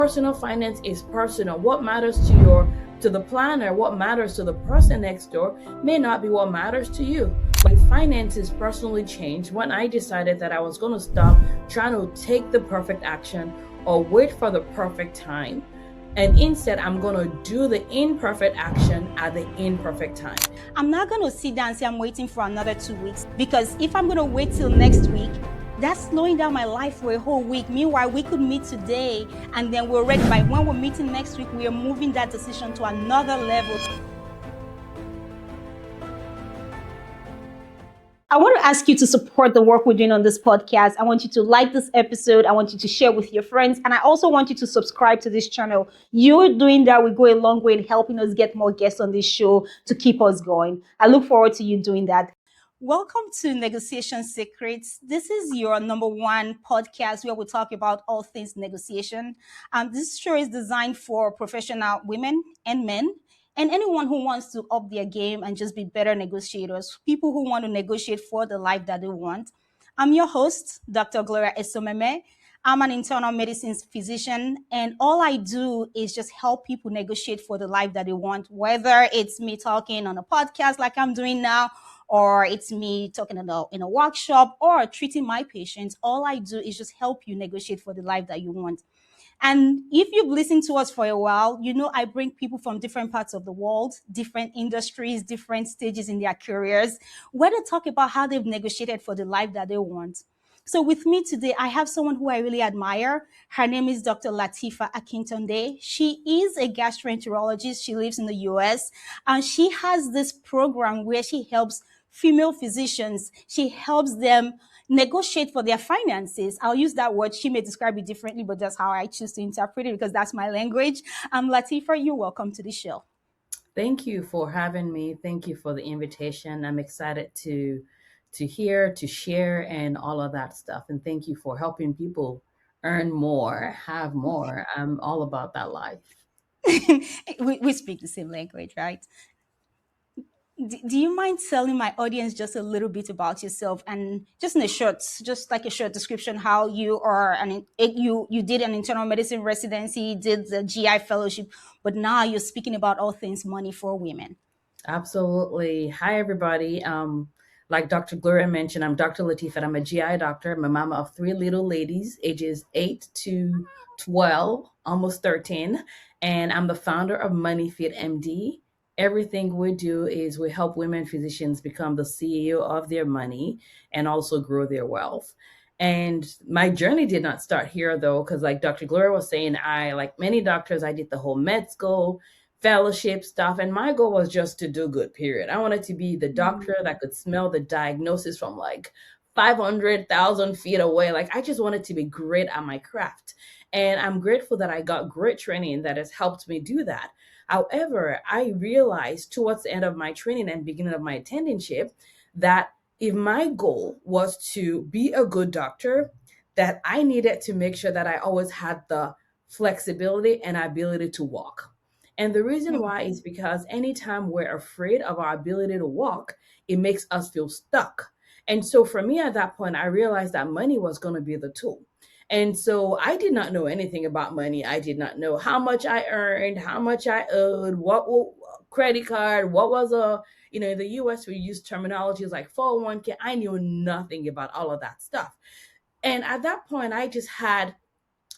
Personal finance is personal. What matters to the planner, what matters to the person next door may not be what matters to you. My finances personally changed when I decided that I was going to stop trying to take the perfect action or wait for the perfect time. And instead, I'm going to do the imperfect action at the imperfect time. I'm not going to sit down and say I'm waiting for another 2 weeks, because if I'm going to wait till next week, that's slowing down my life for a whole week. Meanwhile, we could meet today and then we're ready. By when we're meeting next week, we are moving that decision to another level. I want to ask you to support the work we're doing on this podcast. I want you to like this episode. I want you to share with your friends. And I also want you to subscribe to this channel. You're doing that will go a long way in helping us get more guests on this show to keep us going. I look forward to you doing that. Welcome to Negotiation Secrets. This is your number one podcast where we talk about all things negotiation. This show is designed for professional women and men, and anyone who wants to up their game and just be better negotiators, people who want to negotiate for the life that they want. I'm your host, Dr. Gloria Esomeme. I'm an internal medicine physician, and all I do is just help people negotiate for the life that they want, whether it's me talking on a podcast like I'm doing now, or it's me talking in a workshop, or treating my patients. All I do is just help you negotiate for the life that you want. And if you've listened to us for a while, you know I bring people from different parts of the world, different industries, different stages in their careers, where they talk about how they've negotiated for the life that they want. So with me today, I have someone who I really admire. Her name is Dr. Latifat Akintade. She is a gastroenterologist. She lives in the US, and she has this program where she helps female physicians. She helps them negotiate for their finances. I'll use that word. She may describe it differently, but that's how I choose to interpret it because that's my language. Latifah, you're welcome to the show. Thank you for having me. Thank you for the invitation. I'm excited to hear, to share, and all of that stuff. And thank you for helping people earn more, have more. I'm all about that life. we speak the same language, right? Do you mind telling my audience just a little bit about yourself, and just in a short, just like a short description, how you are you did an internal medicine residency, did the GI fellowship, but now you're speaking about all things money for women. Absolutely. Hi, everybody. Like Dr. Gloria mentioned, I'm Dr. Latifat. I'm a GI doctor. I'm a mama of three little ladies, ages 8 to 12, almost 13. And I'm the founder of MoneyFit MD. Everything we do is we help women physicians become the CEO of their money and also grow their wealth. And my journey did not start here though, because like Dr. Gloria was saying, I, like many doctors, I did the whole med school fellowship stuff. And my goal was just to do good, period. I wanted to be the doctor that could smell the diagnosis from like 500,000 feet away. Like I just wanted to be great at my craft. And I'm grateful that I got great training that has helped me do that. However, I realized towards the end of my training and beginning of my attendingship that if my goal was to be a good doctor, that I needed to make sure that I always had the flexibility and ability to walk. And the reason why is because anytime we're afraid of our ability to walk, it makes us feel stuck. And so for me at that point, I realized that money was going to be the tool. And so I did not know anything about money. I did not know how much I earned, how much I owed, credit card, what was in the US, we use terminologies like 401k. I knew nothing about all of that stuff. And at that point, I just had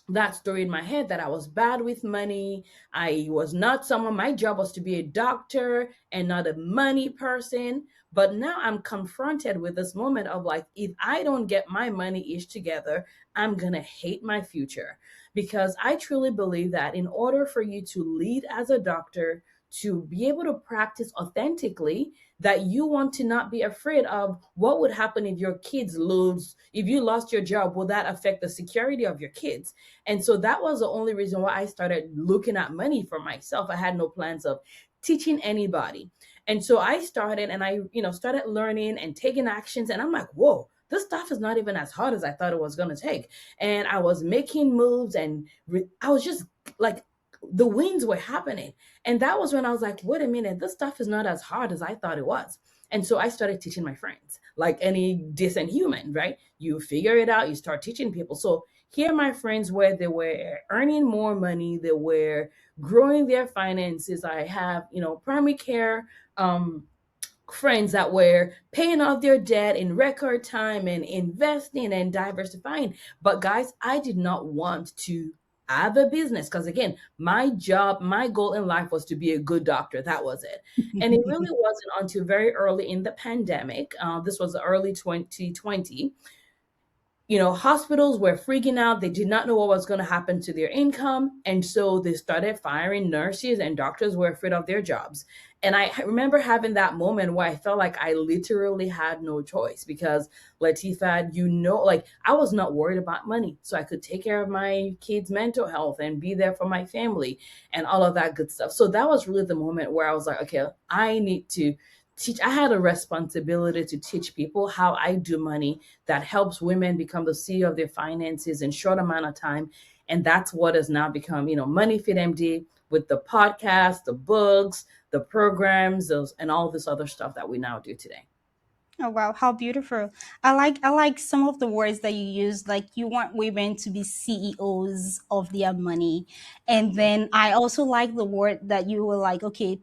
that story in my head that I was bad with money. I was not someone, my job was to be a doctor and not a money person. But now I'm confronted with this moment of like, if I don't get my money ish together, I'm going to hate my future. Because I truly believe that in order for you to lead as a doctor, to be able to practice authentically, that you want to not be afraid of what would happen if your kids lose, if you lost your job, will that affect the security of your kids? And so that was the only reason why I started looking at money for myself. I had no plans of teaching anybody. And so I started and I, started learning and taking actions. And I'm like, whoa, this stuff is not even as hard as I thought it was going to take. And I was making moves and I was just like, the wins were happening. And that was when I was like, wait a minute, this stuff is not as hard as I thought it was. And so I started teaching my friends, like any decent human, right? You figure it out, you start teaching people. So Here, my friends, where they were earning more money, they were growing their finances. I have, primary care friends that were paying off their debt in record time and investing and diversifying. But guys, I did not want to have a business because, again, my job, my goal in life was to be a good doctor. That was it. And it really wasn't until very early in the pandemic. This was early 2020. Hospitals were freaking out. They did not know what was going to happen to their income. And so they started firing nurses, and doctors were afraid of their jobs. And I remember having that moment where I felt like I literally had no choice because, Latifat, like I was not worried about money. So I could take care of my kids' mental health and be there for my family and all of that good stuff. So that was really the moment where I was like, okay, I need to teach. I had a responsibility to teach people how I do money that helps women become the CEO of their finances in short amount of time. And that's what has now become, Money Fit MD, with the podcast, the books, the programs, and all this other stuff that we now do today. Oh wow, how beautiful. I like some of the words that you use, like you want women to be CEOs of their money. And Yeah. then I also like the word that you were like, okay,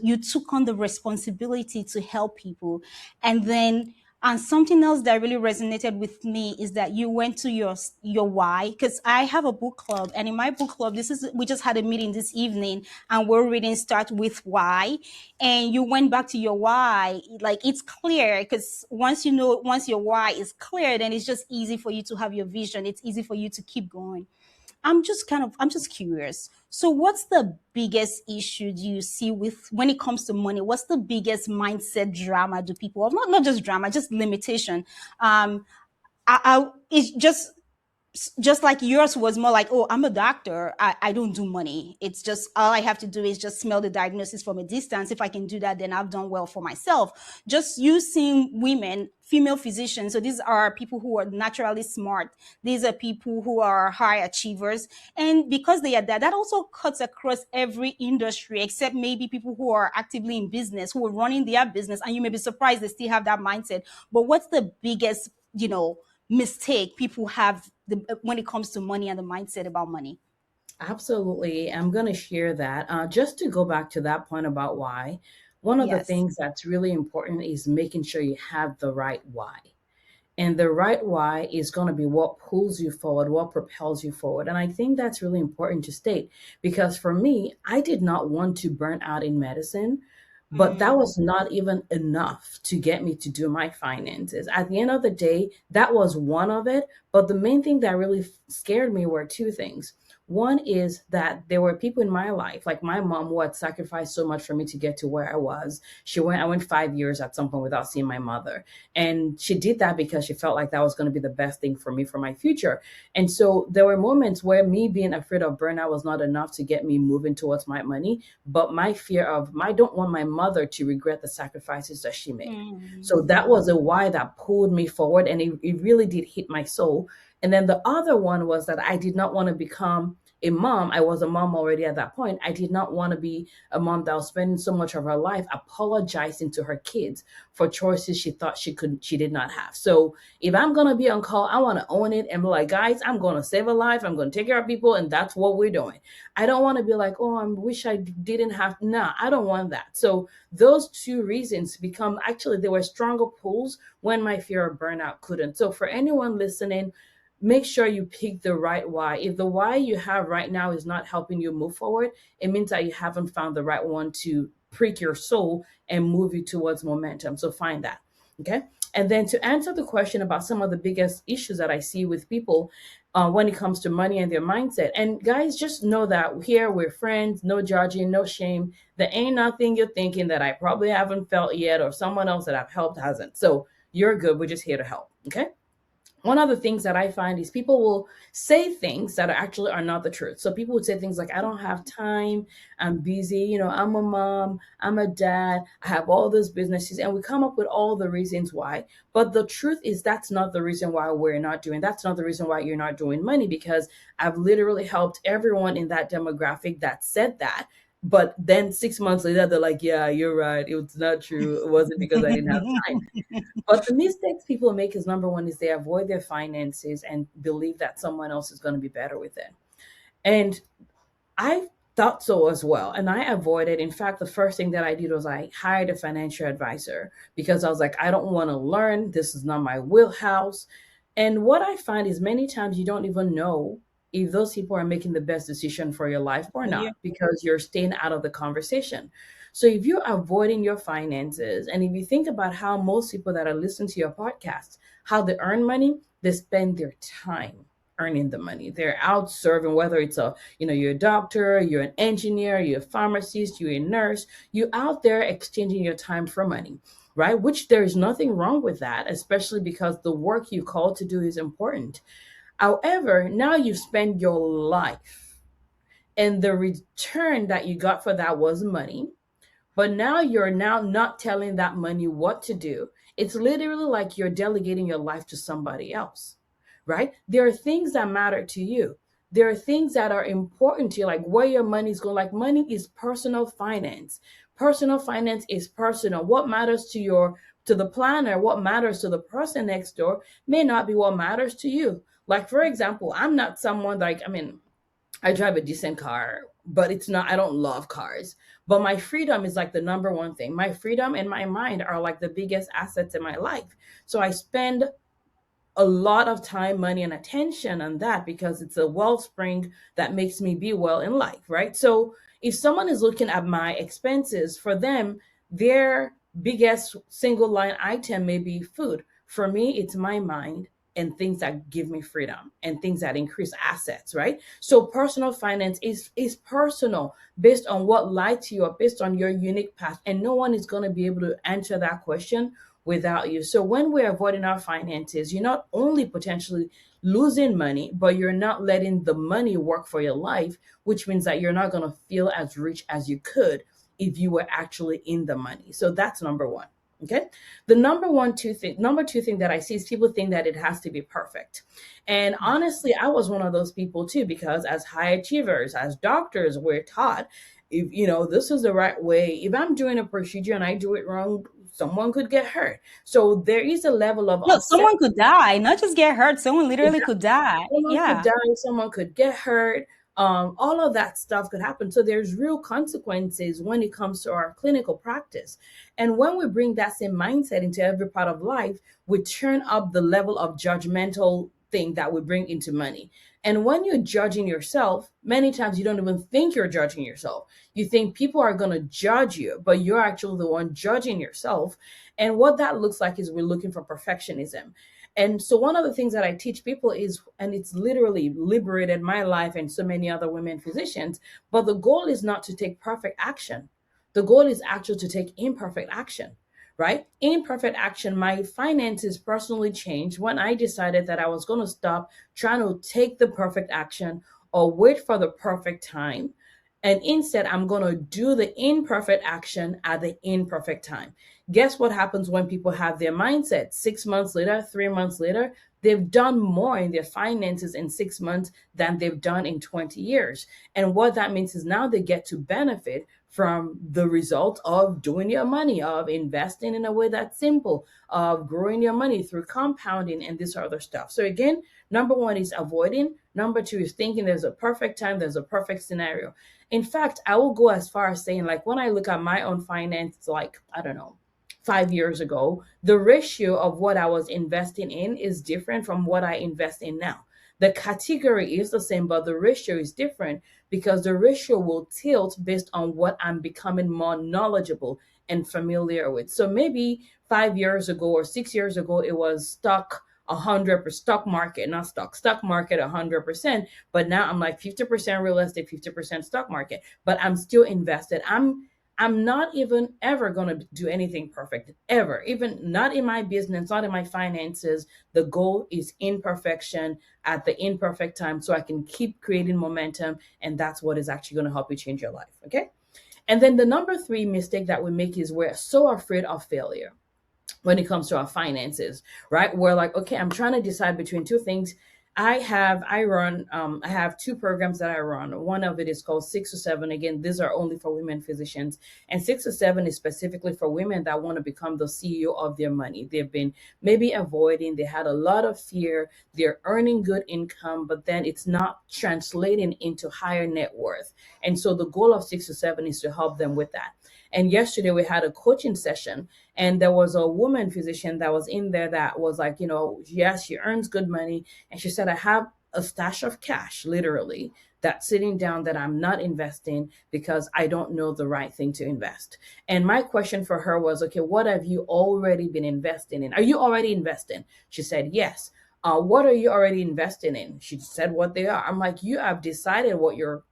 you took on the responsibility to help people. And then and something else that really resonated with me is that you went to your why, because I have a book club, and in my book club, this is we just had a meeting this evening, and we're reading Start with Why, and you went back to your why. Like it's clear, because once your why is clear, then it's just easy for you to have your vision. It's easy for you to keep going. I'm just curious. So what's the biggest issue do you see with when it comes to money? What's the biggest mindset drama do people have? Not just drama, just limitation. It's just like yours was more like, oh, I'm a doctor. I don't do money. It's just all I have to do is just smell the diagnosis from a distance. If I can do that, then I've done well for myself. Just using women, female physicians. So these are people who are naturally smart. These are people who are high achievers. And because they are that, that also cuts across every industry, except maybe people who are actively in business, who are running their business. And you may be surprised they still have that mindset. But what's the biggest, mistake people have when it comes to money and the mindset about money? Absolutely. I'm going to share that. Just to go back to that point about why, one of the Yes. things that's really important is making sure you have the right why. And the right why is going to be what pulls you forward, what propels you forward. And I think that's really important to state because for me, I did not want to burn out in medicine, but that Mm, was not even enough to get me to do my finances. At the end of the day, that was one of it. But the main thing that really scared me were two things. One is that there were people in my life, like my mom, who had sacrificed so much for me to get to where I was. I went 5 years at some point without seeing my mother. And she did that because she felt like that was going to be the best thing for me for my future. And so there were moments where me being afraid of burnout was not enough to get me moving towards my money, but my fear of I don't want my mother to regret the sacrifices that she made. mm, So that was a why that pulled me forward, and it really did hit my soul. And then the other one was that I did not want to become a mom. I was a mom already at that point. I did not want to be a mom that was spending so much of her life apologizing to her kids for choices she thought she did not have. So if I'm gonna be on call, I want to own it and be like, guys, I'm gonna save a life, I'm gonna take care of people, and that's what we're doing. I don't want to be like, oh, I wish I didn't have. Nah, I don't want that. So those two reasons become, actually there were stronger pulls when my fear of burnout couldn't. So for anyone listening, make sure you pick the right why. If the why you have right now is not helping you move forward, it means that you haven't found the right one to prick your soul and move you towards momentum. So find that. Okay. And then to answer the question about some of the biggest issues that I see with people when it comes to money and their mindset. And guys, just know that here we're friends, no judging, no shame. There ain't nothing you're thinking that I probably haven't felt yet or someone else that I've helped hasn't. So you're good. We're just here to help. Okay. One of the things that I find is people will say things that actually are not the truth. So people would say things like, I don't have time, I'm busy, I'm a mom, I'm a dad, I have all those businesses, and we come up with all the reasons why. But the truth is that's not the reason why that's not the reason why you're not doing money, because I've literally helped everyone in that demographic that said that. But then 6 months later, they're like, yeah, you're right. It was not true. It wasn't because I didn't have time. But the mistakes people make is number one is they avoid their finances and believe that someone else is going to be better with it. And I thought so as well. And I avoided. In fact, the first thing that I did was I hired a financial advisor because I was like, I don't want to learn. This is not my wheelhouse. And what I find is many times you don't even know if those people are making the best decision for your life or Yeah. not because you're staying out of the conversation. So if you're avoiding your finances, and if you think about how most people that are listening to your podcast, how they earn money, they spend their time earning the money. They're out serving, whether it's you're a doctor, you're an engineer, you're a pharmacist, you're a nurse, you're out there exchanging your time for money, right? Which there is nothing wrong with that, especially because the work you call to do is important. However, now you've spent your life and the return that you got for that was money, but now you're now not telling that money what to do. It's literally like you're delegating your life to somebody else, right? There are things that matter to you. There are things that are important to you, like where your money is going. Like money is personal finance. Personal finance is personal. What matters to the planner, what matters to the person next door may not be what matters to you. Like for example, I'm not someone like, I mean, I drive a decent car, but it's not, I don't love cars. But my freedom is like the number one thing. My freedom and my mind are like the biggest assets in my life. So I spend a lot of time, money, and attention on that because it's a wellspring that makes me be well in life, right? So if someone is looking at my expenses, for them, their biggest single line item may be food. For me, it's my mind and things that give me freedom and things that increase assets, right? So personal finance is personal based on what lights you up, based on your unique path, and no one is going to be able to answer that question without you. So when we're avoiding our finances, you're not only potentially losing money, but you're not letting the money work for your life, which means that you're not going to feel as rich as you could if you were actually in the money. So that's number one. Okay. The number two thing that I see is people think that it has to be perfect. And honestly, I was one of those people too, because as high achievers, as doctors, we're taught if this is the right way. If I'm doing a procedure and I do it wrong, someone could get hurt. So there is a level of No, upset. someone could die, not just get hurt. Someone literally could die. Someone could Yeah. die, someone could get hurt. All of that stuff could happen. So there's real consequences when it comes to our clinical practice. And when we bring that same mindset into every part of life, we turn up the level of judgmental thing that we bring into money. And when you're judging yourself, many times you don't even think you're judging yourself. You think people are going to judge you, but you're actually the one judging yourself. And what that looks like is we're looking for perfectionism. And so one of the things that I teach people is, and it's literally liberated my life and so many other women physicians, but the goal is not to take perfect action. The goal is actually to take imperfect action, right? Imperfect action. My finances personally changed when I decided that I was going to stop trying to take the perfect action or wait for the perfect time. And instead, I'm going to do the imperfect action at the imperfect time. Guess what happens when people have their mindset? 6 months later, 3 months later, they've done more in their finances in 6 months than they've done in 20 years. And what that means is now they get to benefit from the result of doing your money, of investing in a way that's simple, of growing your money through compounding and this other stuff. So again, number one is avoiding. Number two is thinking there's a perfect time, there's a perfect scenario. In fact, I will go as far as saying, like, when I look at my own finance, like, I don't know, 5 years ago, the ratio of what I was investing in is different from what I invest in now. The category is the same, but the ratio is different because the ratio will tilt based on what I'm becoming more knowledgeable and familiar with. So maybe 5 years ago or 6 years ago, it was stock 100% stock market, not stock market 100%. But now I'm like 50% real estate, 50% stock market, but I'm still invested. I'm not even ever going to do anything perfect, ever, even not in my business, not in my finances. The goal is imperfection at the imperfect time so I can keep creating momentum. And that's what is actually going to help you change your life. Okay. And then the number three mistake that we make is we're so afraid of failure when it comes to our finances, right? We're like, okay, I'm trying to decide between two things. I have two programs that I run. One of it is called 6 to 7. Again, these are only for women physicians, and 6 to 7 is specifically for women that want to become the CEO of their money. They've been maybe avoiding, they had a lot of fear, they're earning good income, but then it's not translating into higher net worth. And so the goal of 6 to 7 is to help them with that. And yesterday we had a coaching session, and there was a woman physician that was in there that was like, yes, she earns good money. And she said, I have a stash of cash, literally, that's sitting down that I'm not investing because I don't know the right thing to invest. And my question for her was, okay, what have you already been investing in? Are you already investing? She said, yes. What are you already investing in? She said what they are. I'm like, you have decided what your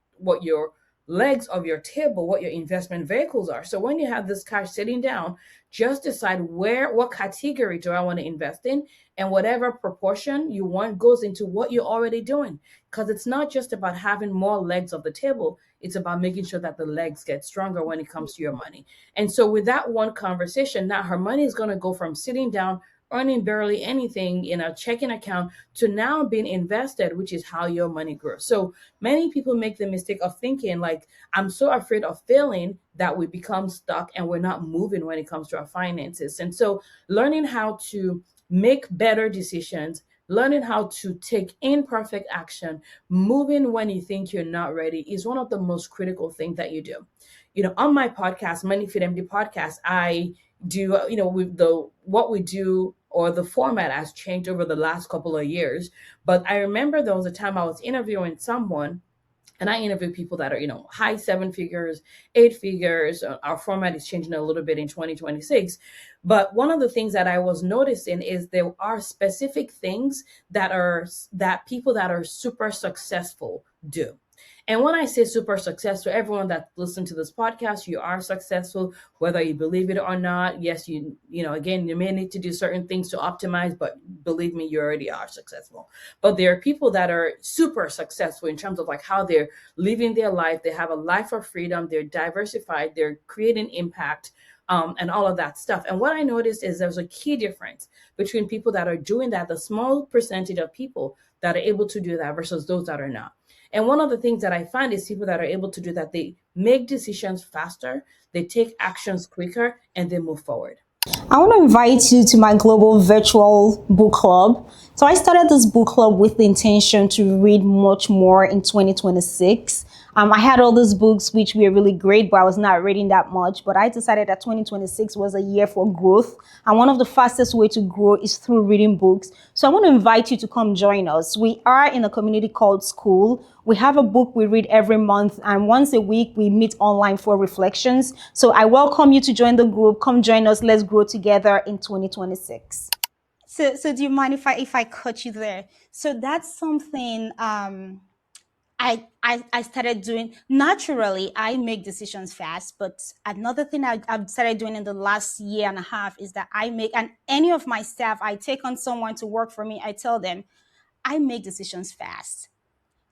legs of your table, what your investment vehicles are. So when you have this cash sitting down, just decide what category do I want to invest in, and whatever proportion you want goes into what you're already doing. Because it's not just about having more legs of the table, it's about making sure that the legs get stronger when it comes to your money. And so with that one conversation, now her money is going to go from sitting down, earning barely anything in a checking account, to now being invested, which is how your money grows. So many people make the mistake of thinking like, I'm so afraid of failing that we become stuck and we're not moving when it comes to our finances. And so learning how to make better decisions, learning how to take imperfect action, moving when you think you're not ready is one of the most critical things that you do. On my podcast, Money Fit MD podcast, I do, with the what we do, or the format has changed over the last couple of years. But I remember there was a time I was interviewing someone, and I interview people that are, high seven figures, eight figures. Our format is changing a little bit in 2026. But one of the things that I was noticing is there are specific things that people that are super successful do. And when I say super successful, everyone that listens to this podcast, you are successful, whether you believe it or not. Yes, again, you may need to do certain things to optimize, but believe me, you already are successful. But there are people that are super successful in terms of like how they're living their life. They have a life of freedom. They're diversified. They're creating impact. And all of that stuff. And what I noticed is there's a key difference between people that are doing that, the small percentage of people that are able to do that versus those that are not. And one of the things that I find is people that are able to do that, they make decisions faster, they take actions quicker, and they move forward. I want to invite you to my global virtual book club. So I started this book club with the intention to read much more in 2026. I had all those books which were really great, but I was not reading that much. But I decided that 2026 was a year for growth. And one of the fastest way to grow is through reading books. So I want to invite you to come join us. We are in a community called School. We have a book we read every month, and once a week we meet online for reflections. So I welcome you to join the group. Come join us. Let's grow together in 2026. So do you mind if I cut you there? So that's something I started doing naturally. I make decisions fast, but another thing I've started doing in the last year and a half is that I make, and any of my staff, I take on someone to work for me, I tell them I make decisions fast.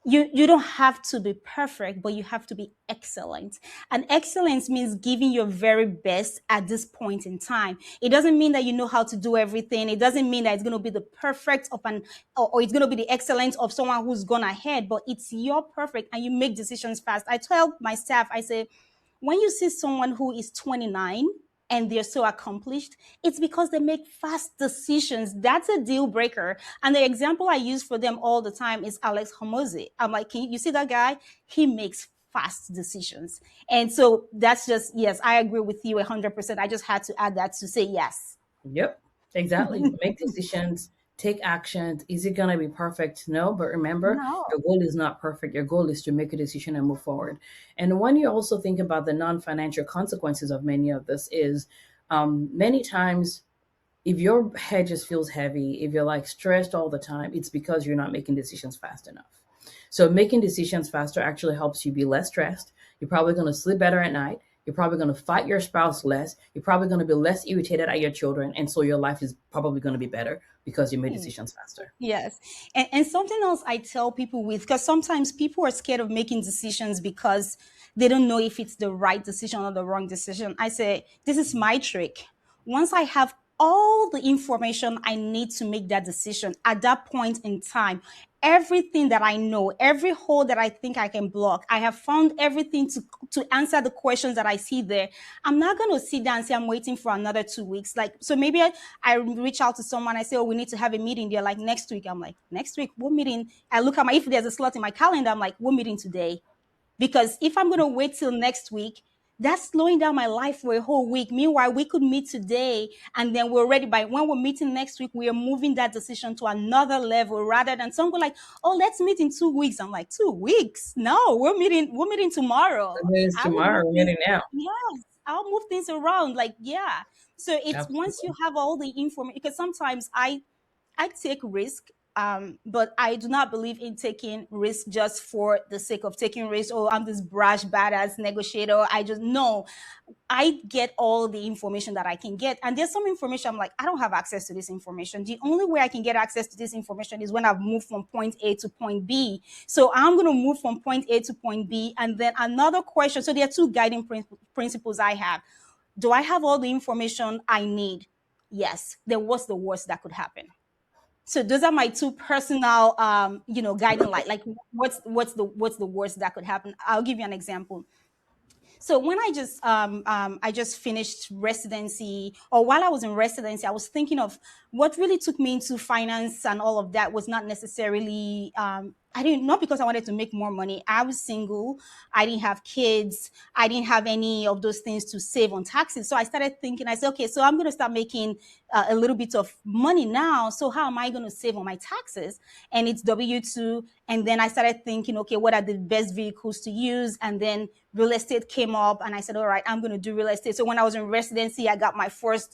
You don't have to be perfect, but you have to be excellent. And excellence means giving your very best at this point in time. It doesn't mean that you know how to do everything. It doesn't mean that it's going to be the perfect of an, or it's going to be the excellence of someone who's gone ahead, but it's your perfect, and you make decisions fast. I tell my staff, I say, when you see someone who is 29 and they're so accomplished, it's because they make fast decisions. That's a deal breaker. And the example I use for them all the time is Alex Homozy. I'm like, you see that guy? He makes fast decisions. And so that's just, yes, I agree with you 100%. I just had to add that to say yes. Yep, exactly. Make decisions, take actions. Is it going to be perfect? No, but remember, No. your goal is not perfect. Your goal is to make a decision and move forward. And when you also think about the non-financial consequences of many of this is, many times, if your head just feels heavy, if you're like stressed all the time, it's because you're not making decisions fast enough. So making decisions faster actually helps you be less stressed. You're probably going to sleep better at night. You're probably going to fight your spouse less. You're probably going to be less irritated at your children. And so your life is probably going to be better because you made decisions faster. Yes. And something else I tell people with, because sometimes people are scared of making decisions because they don't know if it's the right decision or the wrong decision. I say, this is my trick. Once I have all the information I need to make that decision at that point in time, everything that I know, every hole that I think I can block. I have found everything to answer the questions that I see there. I'm not going to sit down and say I'm waiting for another 2 weeks. Like, so maybe I reach out to someone. I say, oh, we need to have a meeting. They're like, next week. I'm like, next week, what meeting? I look at if there's a slot in my calendar, I'm like, what meeting today? Because if I'm going to wait till next week, that's slowing down my life for a whole week. Meanwhile, we could meet today and then we're ready. By when we're meeting next week, we are moving that decision to another level rather than some go like, oh, let's meet in 2 weeks. I'm like, 2 weeks? No, we're meeting tomorrow. It is I will move tomorrow. We're things. meeting now. Yes, I'll move things around. Like, yeah. So it's once you Absolutely. have all the information, because sometimes I take risk, but I do not believe in taking risk just for the sake of taking risk. Oh, I'm this brash, badass negotiator. I just no. I get all the information that I can get, and there's some information I'm like, I don't have access to this information. The only way I can get access to this information is when I've moved from point A to point B. So I'm going to move from point A to point B, and then another question. So there are two guiding principles I have. Do I have all the information I need? Yes. Then what's the worst that could happen? So those are my two personal guiding light. Like what's the worst that could happen? I'll give you an example. So when I just finished residency, or while I was in residency, I was thinking of what really took me into finance and all of that was not necessarily I didn't, not because I wanted to make more money. I was single. I didn't have kids. I didn't have any of those things to save on taxes. So I started thinking, I said, okay, so I'm going to start making a little bit of money now. So how am I going to save on my taxes? And it's W-2. And then I started thinking, okay, what are the best vehicles to use? And then real estate came up and I said, all right, I'm going to do real estate. So when I was in residency, I got my first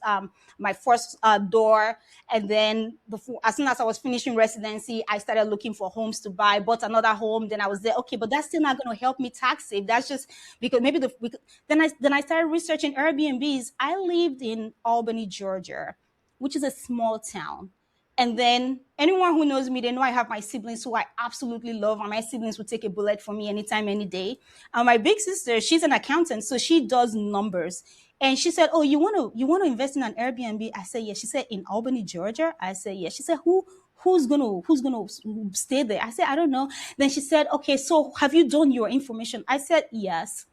door. And then as soon as I was finishing residency, I started looking for homes to buy, bought another home. Then I was there, okay, but that's still not going to help me tax save. That's just because maybe then I started researching Airbnbs. I lived in Albany, Georgia, which is a small town. And then anyone who knows me, they know I have my siblings who I absolutely love, and my siblings would take a bullet for me anytime, any day. And my big sister, she's an accountant, so she does numbers. And she said, "Oh, you want to invest in an Airbnb?" I said, "Yes." She said, "In Albany, Georgia?" I said, "Yes." She said, "Who's gonna stay there?" I said, "I don't know." Then she said, "Okay, so have you done your information?" I said, "Yes."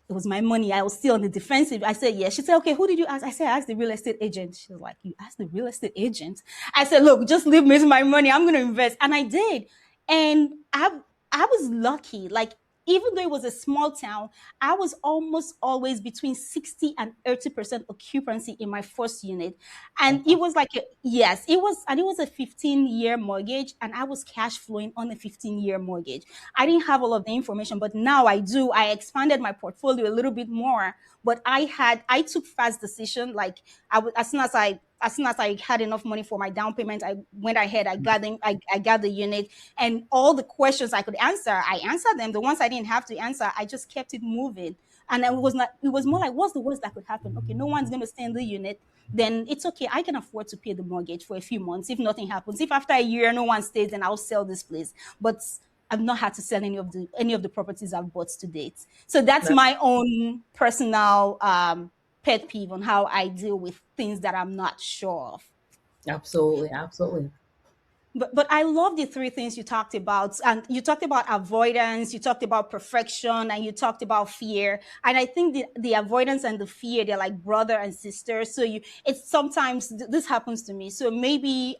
It was my money. I was still on the defensive. I said, yes. She said, okay, who did you ask? I said, I asked the real estate agent. She was like, you asked the real estate agent? I said, look, just leave me my money. I'm going to invest. And I did. And I was lucky. Like, even though it was a small town, I was almost always between 60 and 80% occupancy in my first unit. And it was like, yes, it was a 15-year mortgage, and I was cash flowing on a 15-year mortgage. I didn't have all of the information, but now I do. I expanded my portfolio a little bit more, but I took fast decision. Like as soon as I had enough money for my down payment, I went ahead. I got the unit, and all the questions I could answer, I answered them. The ones I didn't have to answer, I just kept it moving. And it was not. It was more like, what's the worst that could happen? Okay, no one's going to stay in the unit. Then it's okay. I can afford to pay the mortgage for a few months. If nothing happens, if after a year no one stays, then I'll sell this place. But I've not had to sell any of the properties I've bought to date. So that's That's my own personal pet peeve on how I deal with things that I'm not sure of. absolutely, absolutely. But I love the three things you talked about. And you talked about avoidance, you talked about perfection, and you talked about fear. And I think the avoidance and the fear, they're like brother and sister. So it's sometimes this happens to me. So maybe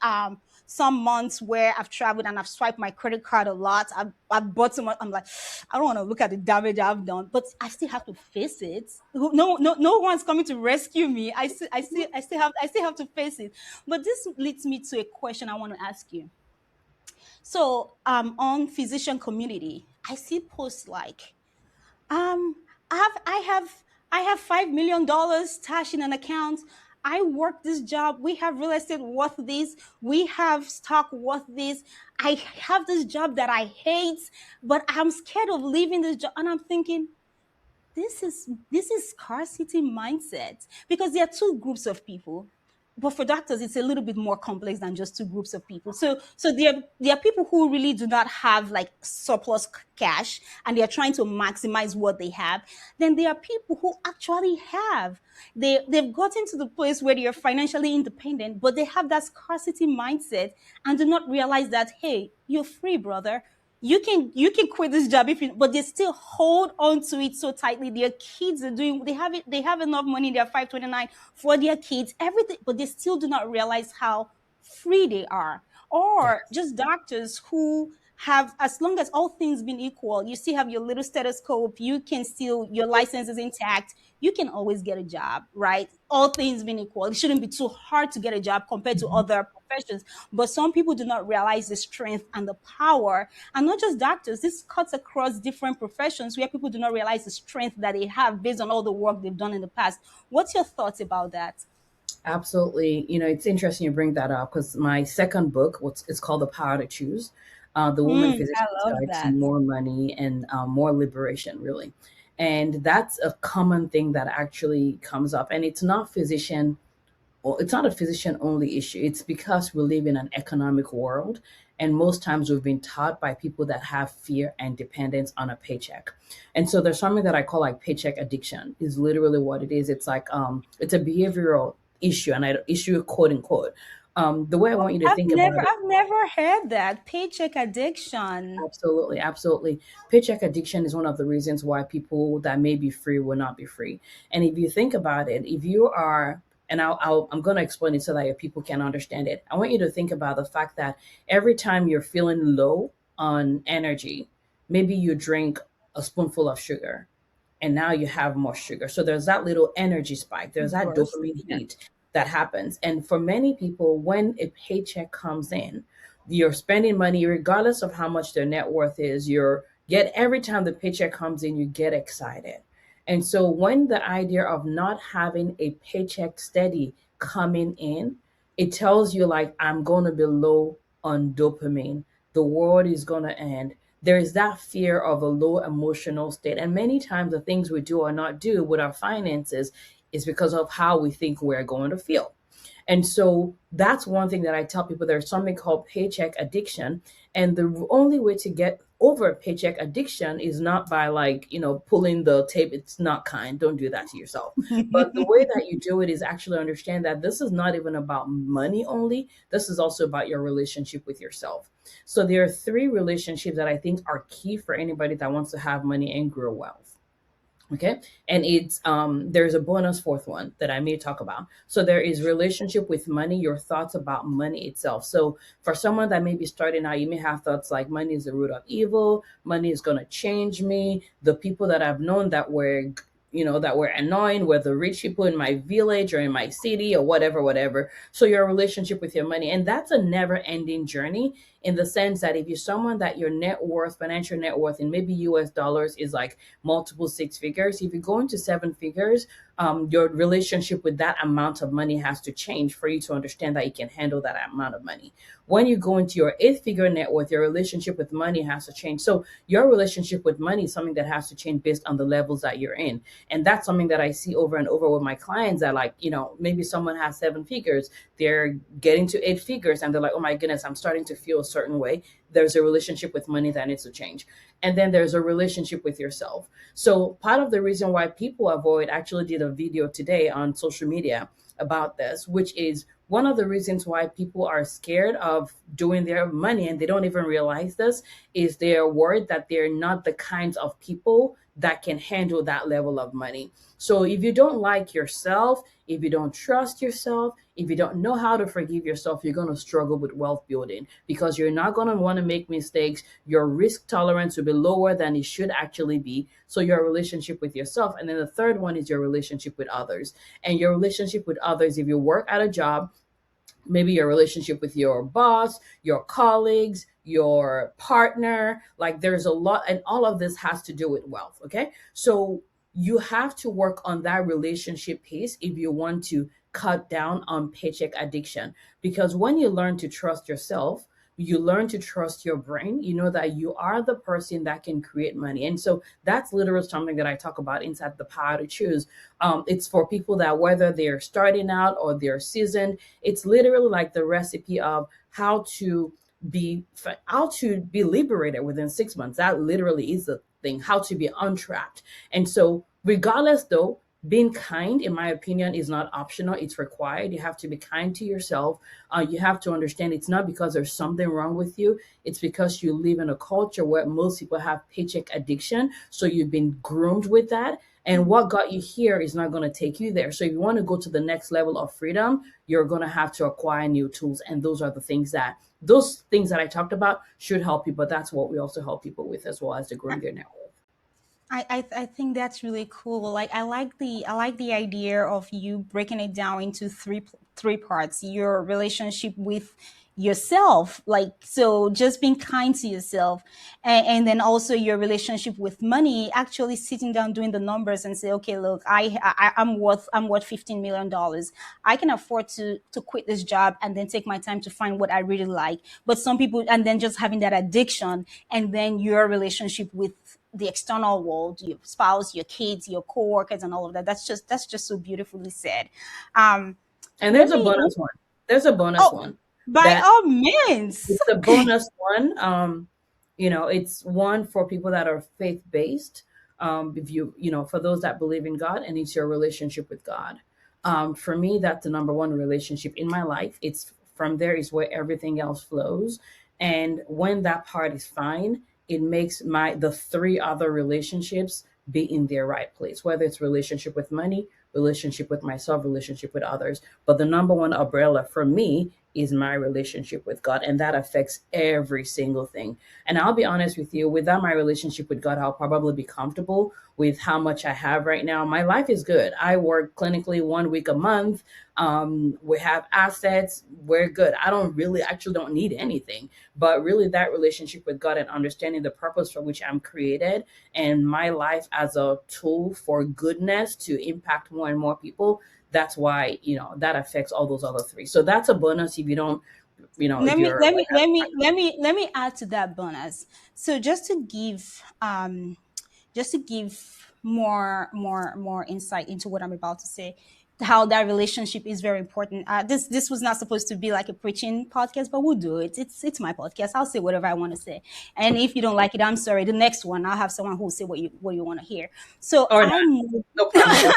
some months where I've traveled and I've swiped my credit card a lot. I've bought so much. I'm like, I don't want to look at the damage I've done, but I still have to face it. No one's coming to rescue me. I still have to face it. But this leads me to a question I want to ask you. So on physician community, I see posts like, um, I have $5 million stashed in an account. I work this job. We have real estate worth this. We have stock worth this. I have this job that I hate, but I'm scared of leaving this job. And I'm thinking, this is scarcity mindset, because there are two groups of people. but for doctors it's a little bit more complex than just two groups of people. So there are people who really do not have like surplus cash and they're trying to maximize what they have. Then there are people who actually have, they've gotten to the place where they are financially independent, but they have that scarcity mindset and do not realize that, hey, you're free, brother. You can quit this job if you, but they still hold on to it so tightly. Their kids are doing, they have enough money in their 529 for their kids, everything, but they still do not realize how free they are. Or Yes. just doctors who have, as long as all things being equal, you still have your little stethoscope, you can still, your license is intact, you can always get a job, right? All things being equal, it shouldn't be too hard to get a job compared to Mhm. other professions. But some people do not realize the strength and the power, and not just doctors, this cuts across different professions where people do not realize the strength that they have based on all the work they've done in the past. What's your thoughts about that? Absolutely. It's interesting you bring that up because my second book, what's it's called The Power to Choose, The Woman I Physician's love Guide to that. More Money and More Liberation, really. And that's a common thing that actually comes up. And it's not a physician only issue. It's because we live in an economic world. And most times we've been taught by people that have fear and dependence on a paycheck. And so there's something that I call like paycheck addiction is literally what it is. It's like, it's a behavioral issue and I issue quote unquote. The way I want you to think about it. I've never heard that paycheck addiction. Absolutely, absolutely. Paycheck addiction is one of the reasons why people that may be free will not be free. And if you think about it, if you are, and I'm going to explain it so that your people can understand it. I want you to think about the fact that every time you're feeling low on energy, maybe you drink a spoonful of sugar and now you have more sugar. So there's that little energy spike, there's that Burst. dopamine Yeah. hit that happens. And for many people, when a paycheck comes in, you're spending money regardless of how much their net worth is. You're get every time the paycheck comes in, you get excited. And so when the idea of not having a paycheck steady coming in, it tells you like I'm going to be low on dopamine. The world is going to end. There is that fear of a low emotional state. And many times the things we do or not do with our finances is because of how we think we're going to feel. And so that's one thing that I tell people there's something called paycheck addiction. And the only way to get over paycheck addiction is not by like, pulling the tape. It's not kind. Don't do that to yourself. But the way that you do it is actually understand that this is not even about money only. This is also about your relationship with yourself. So there are three relationships that I think are key for anybody that wants to have money and grow wealth. Okay. And it's there's a bonus fourth one that I may talk about. So there is relationship with money, your thoughts about money itself. So for someone that may be starting out, you may have thoughts like money is the root of evil, money is gonna change me. The people that I've known that were annoying were the rich people in my village or in my city or whatever, whatever. So your relationship with your money. And that's a never ending journey in the sense that if you're someone that your net worth, financial net worth in maybe US dollars is like multiple six figures. If you go into seven figures, your relationship with that amount of money has to change for you to understand that you can handle that amount of money. When you go into your eight figure net worth, your relationship with money has to change. So your relationship with money is something that has to change based on the levels that you're in. And that's something that I see over and over with my clients that like, maybe someone has seven figures, they're getting to eight figures and they're like, oh my goodness, I'm starting to feel a certain way. There's a relationship with money that needs to change. And then there's a relationship with yourself. So part of the reason why people avoid actually did a video today on social media about this, which is one of the reasons why people are scared of doing their money and they don't even realize this is they're worried that they're not the kinds of people that can handle that level of money. So if you don't like yourself, if you don't trust yourself, if you don't know how to forgive yourself, you're going to struggle with wealth building because you're not going to want to make mistakes. Your risk tolerance will be lower than it should actually be. So your relationship with yourself. And then the third one is your relationship with others. And your relationship with others, if you work at a job, maybe your relationship with your boss, your colleagues, your partner, like there's a lot, and all of this has to do with wealth. Okay. So you have to work on that relationship piece if you want to cut down on paycheck addiction. Because when you learn to trust yourself, you learn to trust your brain. You know that you are the person that can create money. And so that's literally something that I talk about inside the Power to Choose. It's for people that, whether they're starting out or they're seasoned, it's literally like the recipe of how to be liberated within 6 months. That literally is the thing, how to be untrapped. And so regardless though, being kind, in my opinion, is not optional, it's required. You have to be kind to yourself. You have to understand it's not because there's something wrong with you, it's because you live in a culture where most people have paycheck addiction, so you've been groomed with that, and what got you here is not going to take you there. So if you want to go to the next level of freedom, you're going to have to acquire new tools, and those things that I talked about should help you, but that's what we also help people with as well, as to growing their net worth. I think that's really cool. Like I like the idea of you breaking it down into three parts. Your relationship with yourself, like so just being kind to yourself, and then also your relationship with money. Actually sitting down, doing the numbers, and say, okay, look, I'm worth $15 million. I can afford to quit this job and then take my time to find what I really like. But some people, and then just having that addiction, and then your relationship with the external world, your spouse, your kids, your coworkers, and all of that. That's just so beautifully said. Um, And let there's a me. bonus one. There's a bonus Oh, one by that all means. it's a bonus one. It's one for people that are faith based. If for those that believe in God, and it's your relationship with God. For me, that's the number one relationship in my life. It's from there is where everything else flows. And when that part is fine, it makes the three other relationships be in their right place, whether it's relationship with money, relationship with myself, relationship with others. But the number one umbrella for me is my relationship with God, and that affects every single thing. And I'll be honest with you, without my relationship with God, I'll probably be comfortable with how much I have right now. My life is good. I work clinically 1 week a month. We have assets. We're good. I don't really actually don't need anything, but really that relationship with God and understanding the purpose for which I'm created and my life as a tool for goodness to impact more and more people, that's why that affects all those other three. So that's a bonus if you don't, if let me you're let like me let me let me let me add to that bonus. So just to give more insight into what I'm about to say, how that relationship is very important. This was not supposed to be like a preaching podcast, but we'll do it. It's my podcast. I'll say whatever I want to say, and if you don't like it, I'm sorry. The next one, I'll have someone who will say what you want to hear. So or not, I moved. no promises.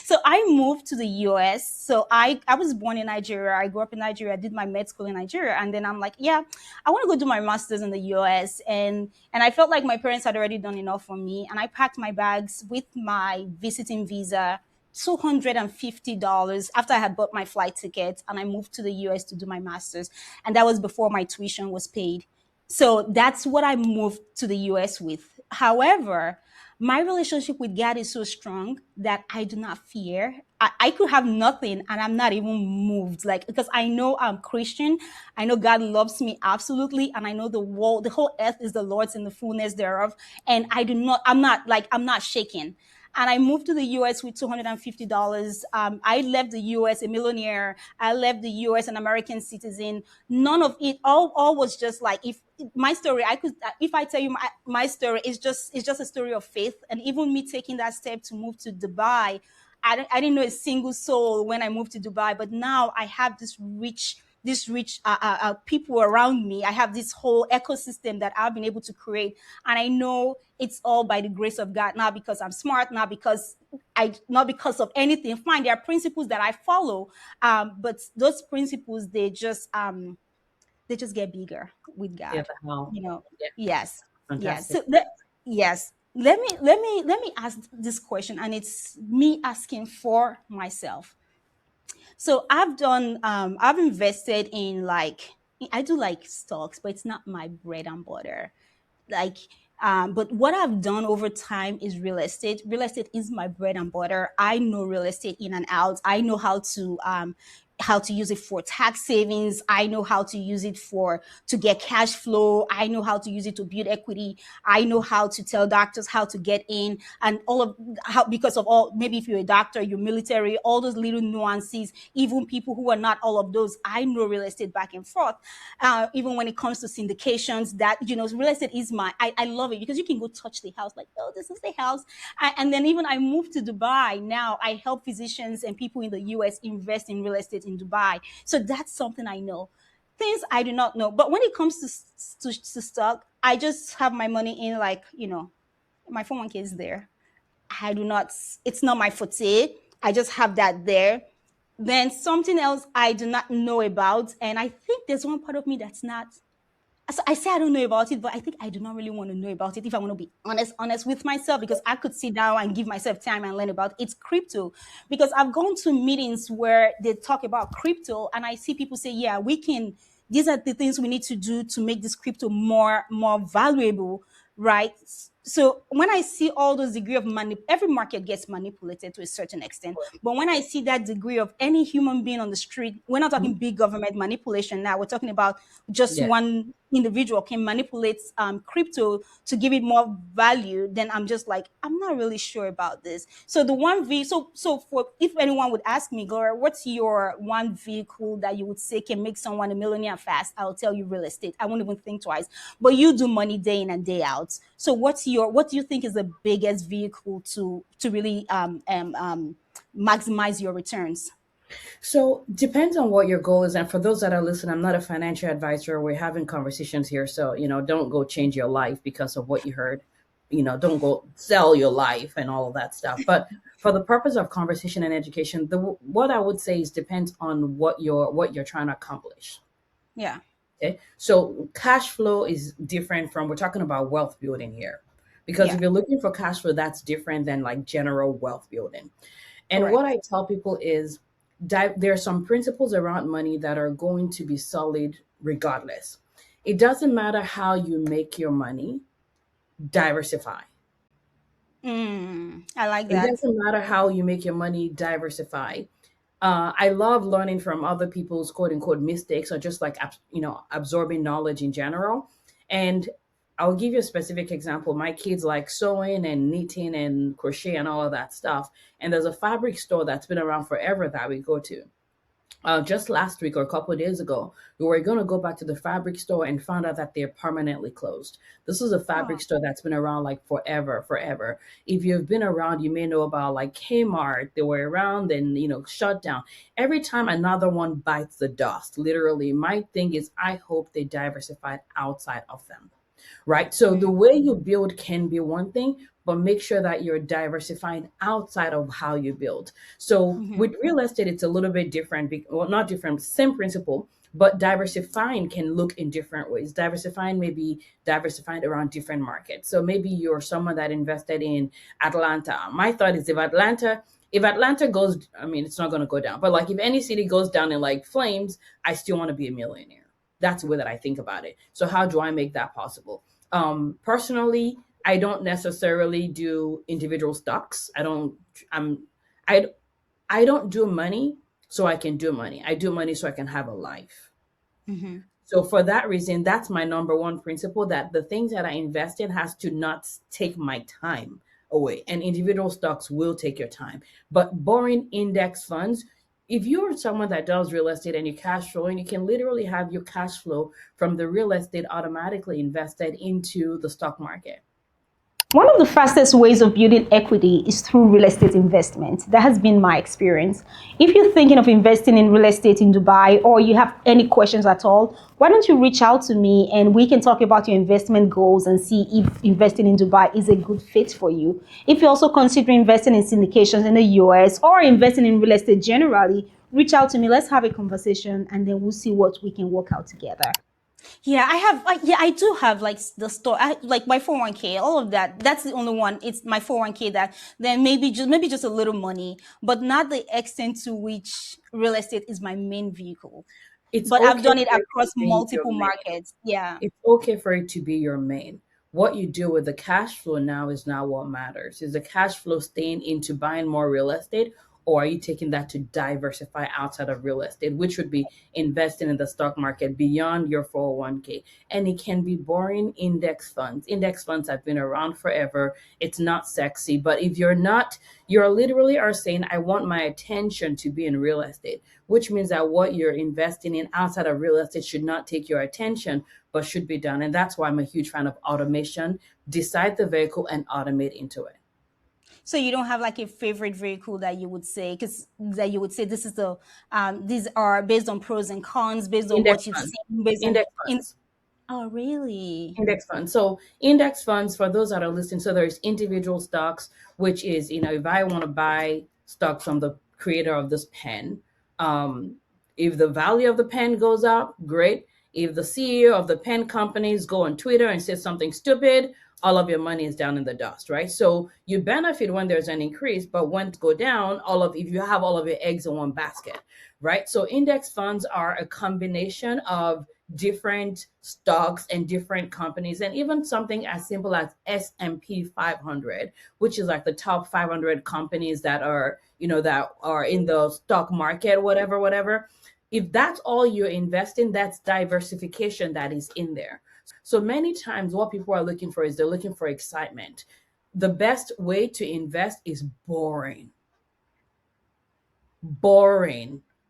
So I moved to the US. So I was born in Nigeria. I grew up in Nigeria. I did my med school in Nigeria, and then I'm like, yeah, I want to go do my masters in the US. And I felt like my parents had already done enough for me. And I packed my bags with my visiting visa, $250 after I had bought my flight ticket, and I moved to the US to do my master's. And that was before my tuition was paid. So that's what I moved to the US with. However, my relationship with God is so strong that I do not fear. I could have nothing and I'm not even moved. Like, because I know I'm Christian. I know God loves me absolutely. And I know the whole earth is the Lord's and the fullness thereof. And I'm not shaken. And I moved to the US with $250. I left the US a millionaire. I left the US an American citizen. None of it, all was just like, if my story, if I tell you my story, it's just a story of faith. And even me taking that step to move to Dubai, I didn't know a single soul when I moved to Dubai, but now I have this rich people around me. I have this whole ecosystem that I've been able to create, and I know it's all by the grace of God, not because I'm smart, not because of anything. Fine, there are principles that I follow, but those principles they just get bigger with Yeah, God. the hell. You know, Yeah, yes, yes. fantastic. Yes. Let me ask this question, and it's me asking for myself. So I've invested in, like, I do like stocks, but it's not my bread and butter. Like, but what I've done over time is real estate. Real estate is my bread and butter. I know real estate in and out. I know how to use it for tax savings. I know how to use it for to get cash flow. I know how to use it to build equity. I know how to tell doctors how to get in, and all of how, because of all, maybe if you're a doctor, you're military, all those little nuances, even people who are not all of those, I know real estate back and forth. Even when it comes to syndications, that, real estate is I love it because you can go touch the house, like, oh, this is the house. And then even I moved to Dubai. Now I help physicians and people in the US invest in real estate in Dubai. So that's something I know. Things I do not know. But when it comes to stock, I just have my money in, like, my 401k is there. I do not, it's not my forte. I just have that there. Then something else I do not know about. And I think there's one part of me that's not, so I say I don't know about it, but I think I do not really want to know about it if I want to be honest with myself, because I could sit down and give myself time and learn about it. It's crypto. Because I've gone to meetings where they talk about crypto and I see people say, yeah, we can, these are the things we need to do to make this crypto more valuable, right? So when I see all those degree of every market gets manipulated to a certain extent. But when I see that degree of any human being on the street, we're not talking Mhm. big government manipulation now. We're talking about just Yeah. one individual can manipulate crypto to give it more value. Then I'm just like, I'm not really sure about this. So the one v so for, if anyone would ask me, Gloria, what's your one vehicle that you would say can make someone a millionaire fast, I'll tell you real estate. I won't even think twice. But you do money day in and day out. So what do you think is the biggest vehicle to really maximize your returns? So depends on what your goal is. And for those that are listening, I'm not a financial advisor. We're having conversations here. So, don't go change your life because of what you heard. Don't go sell your life and all of that stuff. But for the purpose of conversation and education, what I would say is depends on what you're trying to accomplish. Yeah. Okay. So cash flow is different from, we're talking about wealth building here. Because Yeah. if you're looking for cash flow, that's different than like general wealth building. And what Correct. I tell people is there are some principles around money that are going to be solid regardless. It doesn't matter how you make your money, diversify. I like It that. doesn't matter how you make your money, diversify. I love learning from other people's quote unquote mistakes or just like, absorbing knowledge in general. And I'll give you a specific example. My kids like sewing and knitting and crochet and all of that stuff. And there's a fabric store that's been around forever that we go to. Just last week or a couple of days ago, we were going to go back to the fabric store and found out that they're permanently closed. This is a Oh, fabric store that's been around like forever, forever. If you've been around, you may know about like Kmart. They were around and, shut down. Every time another one bites the dust, literally, my thing is I hope they diversified outside of them, right? So the way you build can be one thing, but make sure that you're diversifying outside of how you build. So mm-hmm. with real estate, it's a little bit different. Well, not different, same principle, but diversifying can look in different ways. Diversifying may be diversified around different markets. So maybe you're someone that invested in Atlanta. My thought is if Atlanta goes, I mean, it's not going to go down, but like if any city goes down in like flames, I still want to be a millionaire. That's the way that I think about it. So how do I make that possible? Personally, I don't necessarily do individual stocks. I'm I I don't do money so I can do money. I do money so I can have a life. Mm-hmm. So for that reason, that's my number one principle, that the things that I invest in has to not take my time away. And individual stocks will take your time. But boring index funds, if you're someone that does real estate and you cash flow, and you can literally have your cash flow from the real estate automatically invested into the stock market. One of the fastest ways of building equity is through real estate investment. That has been my experience. If you're thinking of investing in real estate in Dubai or you have any questions at all, why don't you reach out to me and we can talk about your investment goals and see if investing in Dubai is a good fit for you. If you're also considering investing in syndications in the US or investing in real estate generally, reach out to me. Let's have a conversation and then we'll see what we can work out together. Yeah, I have like, yeah, I do have like the store, like my 401k, all of that. That's the only one. It's my 401k that then maybe just a little money, but not the extent to which real estate is my main vehicle. It's But I've okay done it for it to across be your multiple main. markets. Yeah. It's okay for it to be your main. What you do with the cash flow now is not what matters. Is the cash flow staying into buying more real estate, or are you taking that to diversify outside of real estate, which would be investing in the stock market beyond your 401k? And it can be boring. Index funds have been around forever. It's not sexy, but if you're not, you're literally are saying, I want my attention to be in real estate, which means that what you're investing in outside of real estate should not take your attention, but should be done. And that's why I'm a huge fan of automation. Decide the vehicle and automate into it. So you don't have like a favorite vehicle that you would say, because that you would say this is the these are based on pros and cons, based on Index what you've funds. seen, based on Index in. funds. Oh, really? Index funds. So index funds, for those that are listening, so there's individual stocks, which is, if I want to buy stocks from the creator of this pen, um, if the value of the pen goes up, great. If the CEO of the pen companies go on Twitter and say something stupid, all of your money is down in the dust, right? So you benefit when there's an increase, but when it go down, if you have all of your eggs in one basket, right? So index funds are a combination of different stocks and different companies, and even something as simple as S&P 500, which is like the top 500 companies that are, that are in the stock market, whatever. If that's all you're investing, that's diversification that is in there. So many times what people are looking for is they're looking for excitement. The best way to invest is boring,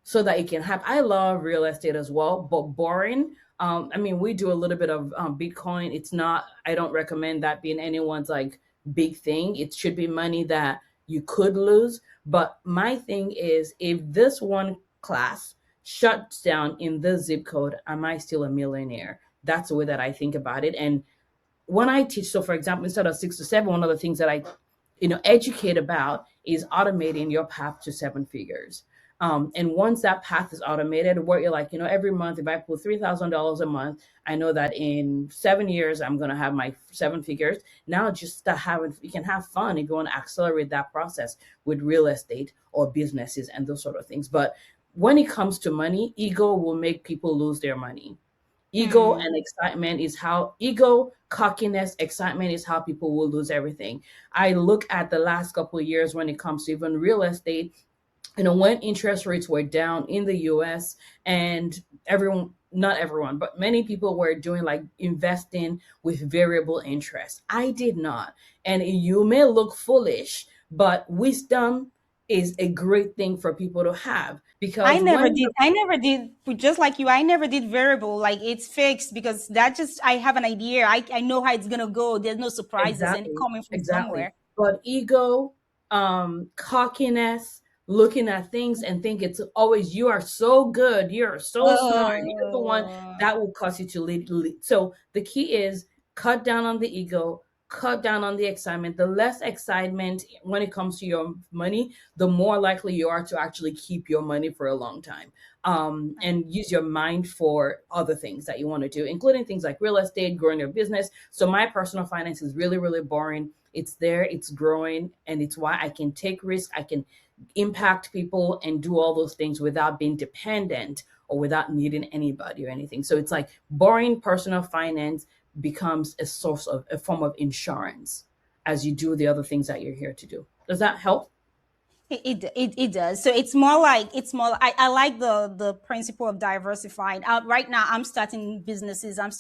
so that it can happen. I love real estate as well, but boring. I mean, we do a little bit of Bitcoin. It's not, I don't recommend that being anyone's like big thing. It should be money that you could lose. But my thing is, if this one class shuts down in this zip code, am I still a millionaire? That's the way that I think about it. And when I teach, so for example, instead of 6 to 7, one of the things that I educate about is automating your path to 7 figures. And once that path is automated, where you're like, every month, if I put $3,000 a month, I know that in 7 years, I'm going to have my 7 figures. Now, just to you can have fun if you want to accelerate that process with real estate or businesses and those sort of things. But when it comes to money, ego will make people lose their money. Hmm. Ego, cockiness, excitement is how people will lose everything. I look at the last couple of years when it comes to even real estate, when interest rates were down in the US, and not everyone, but many people were doing like investing with variable interest. I did not. And you may look foolish, but wisdom is a great thing for people to have, I because never when did. you're I never did. Just like you, I never did variable. Like it's fixed because that just I have an idea. I know how it's gonna go. There's no surprises and it Exactly, coming from exactly. somewhere. But ego, cockiness, looking at things and think it's always, you are so good, you're so smart, you're the one, Uh, that will cause you to lead. So the key is cut down on the ego, cut down on the excitement. The less excitement when it comes to your money, the more likely you are to actually keep your money for a long time. And use your mind for other things that you want to do, including things like real estate, growing your business. So my personal finance is really, really boring. It's there, it's growing, and it's why I can take risks. I can impact people and do all those things without being dependent or without needing anybody or anything. So it's like boring personal finance becomes a form of insurance as you do the other things that you're here to do. Does that help? it does. So it's more. I like the principle of diversified. Right now, I'm starting businesses. I'm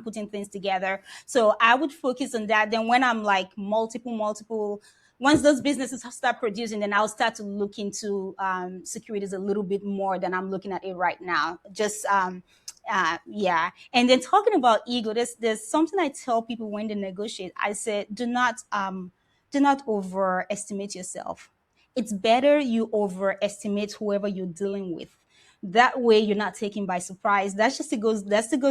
putting things together. So I would focus on that. Then when I'm like multiple. Once those businesses start producing, then I'll start to look into securities a little bit more than I'm looking at it right now. Just yeah. And then talking about ego, there's something I tell people when they negotiate. I said, do not overestimate yourself. It's better you overestimate whoever you're dealing with. That way you're not taken by surprise. That just goes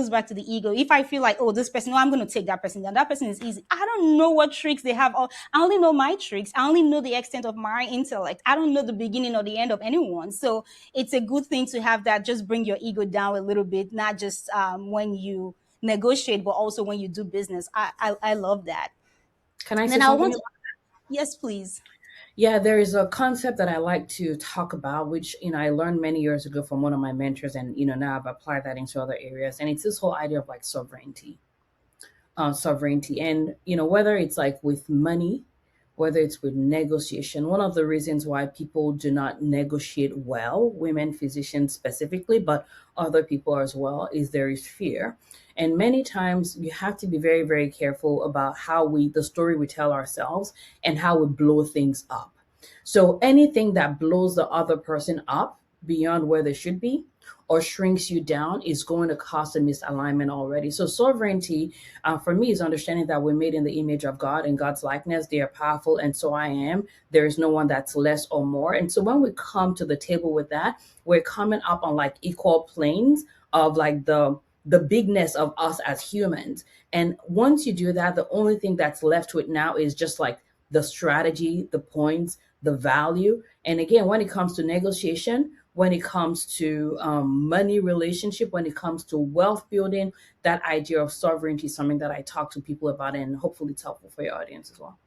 back to the ego. If I feel like, oh, this person, no, I'm gonna take that person down. That person is easy. I don't know what tricks they have. I only know my tricks. I only know the extent of my intellect. I don't know the beginning or the end of anyone. So it's a good thing to have that. Just bring your ego down a little bit, not just when you negotiate, but also when you do business. I love that. Can I And say then I something? want to, yes, please. Yeah, there is a concept that I like to talk about, which I learned many years ago from one of my mentors, and now I've applied that into other areas. And it's this whole idea of like sovereignty, and whether it's like with money whether it's with negotiation. One of the reasons why people do not negotiate well, women physicians specifically, but other people as well, is there is fear. And many times you have to be very, very careful about the story we tell ourselves and how we blow things up. So anything that blows the other person up beyond where they should be or shrinks you down is going to cause a misalignment already. So sovereignty, for me, is understanding that we're made in the image of God and God's likeness. They are powerful, and so I am. There is no one that's less or more. And so when we come to the table with that, we're coming up on like equal planes of like the bigness of us as humans. And once you do that, the only thing that's left with now is just like the strategy, the points, the value. And again, when it comes to negotiation, when it comes to money relationship, when it comes to wealth building, that idea of sovereignty is something that I talk to people about, and hopefully it's helpful for your audience as well.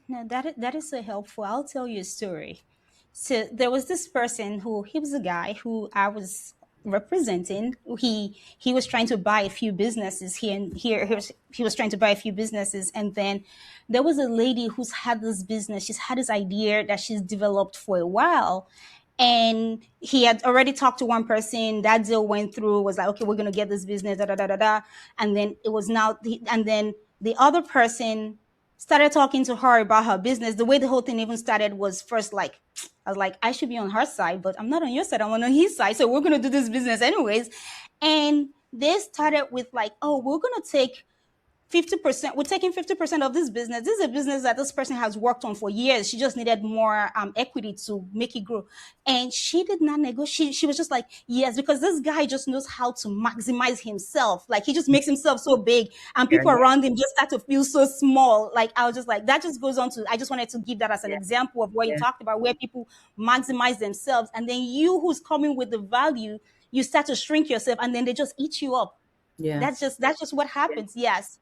No, that is so helpful. I'll tell you a story. So there was this person who he was a guy who I was representing. He was trying to buy a few businesses here and here. He was trying to buy a few businesses, and then there was a lady who's had this business. She's had this idea that she's developed for a while, and he had already talked to one person. That deal went through. Was like, okay, we're gonna get this business. Da da da da da. And then it was now. And then the other person started talking to her about her business. The way the whole thing even started was first like, I was like, I should be on her side, but I'm not on your side. I'm on his side. So we're gonna do this business anyways. And they started with like, oh, we're gonna take 50%. We're taking 50% of this business. This is a business that this person has worked on for years. She just needed more equity to make it grow. And she did not negotiate. She was just like, yes, because this guy just knows how to maximize himself. Like he just makes himself so big, and Yeah, people around him just start to feel so small. Like I was just like, that just goes on to, I just wanted to give that as an yeah, example of what you yeah, talked about, where people maximize themselves. And then you who's coming with the value, you start to shrink yourself, and then they just eat you up. yeah. That's just what Yeah. happens. Yes.